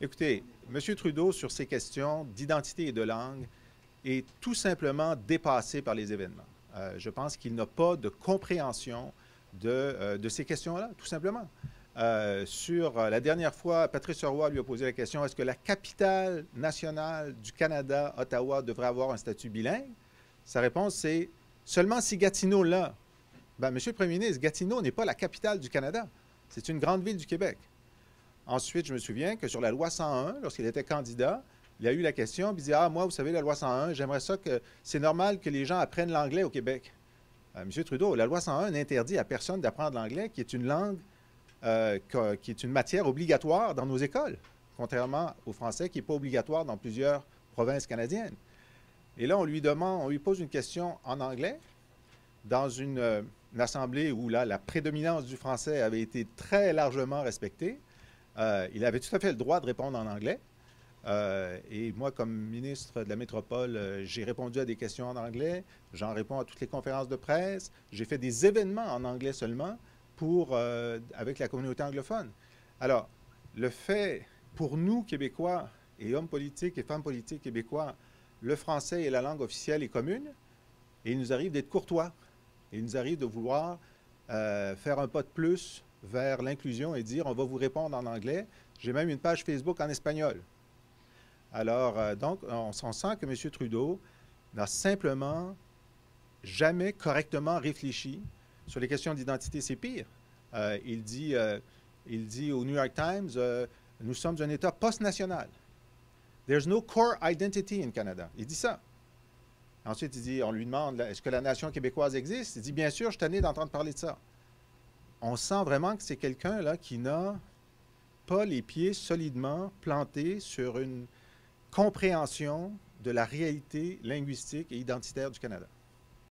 Écoutez, M. Trudeau, sur ces questions d'identité et de langue, est tout simplement dépassé par les événements. Je pense qu'il n'a pas de compréhension de ces questions-là, tout simplement. La dernière fois, Patrice Roy lui a posé la question, est-ce que la capitale nationale du Canada, Ottawa, devrait avoir un statut bilingue? Sa réponse, c'est seulement si Gatineau l'a. Ben, Monsieur le Premier ministre, Gatineau n'est pas la capitale du Canada. C'est une grande ville du Québec. Ensuite, je me souviens que sur la loi 101, lorsqu'il était candidat, il a eu la question, puis il dit, ah, moi, vous savez, la loi 101, j'aimerais ça que c'est normal que les gens apprennent l'anglais au Québec. Monsieur Trudeau, la loi 101 n'interdit à personne d'apprendre l'anglais, qui est une langue, qui est une matière obligatoire dans nos écoles, contrairement au français, qui n'est pas obligatoire dans plusieurs provinces canadiennes. Et là, on lui pose une question en anglais, dans une assemblée où là, la prédominance du français avait été très largement respectée. Il avait tout à fait le droit de répondre en anglais. Et moi, comme ministre de la Métropole, j'ai répondu à des questions en anglais. J'en réponds à toutes les conférences de presse. J'ai fait des événements en anglais seulement avec la communauté anglophone. Alors, le fait, pour nous, Québécois, et hommes politiques et femmes politiques québécois, le français est la langue officielle et commune, et il nous arrive d'être courtois. Et il nous arrive de vouloir faire un pas de plus vers l'inclusion et dire on va vous répondre en anglais. J'ai même une page Facebook en espagnol. Alors, donc, on sent que M. Trudeau n'a simplement jamais correctement réfléchi sur les questions d'identité. C'est pire. Il dit au New York Times, nous sommes un État post-national. There's no core identity in Canada. Il dit ça. Ensuite, il dit, on lui demande, est-ce que la nation québécoise existe? Il dit, bien sûr, je suis tanné d'entendre parler de ça. On sent vraiment que c'est quelqu'un là qui n'a pas les pieds solidement plantés sur une compréhension de la réalité linguistique et identitaire du Canada.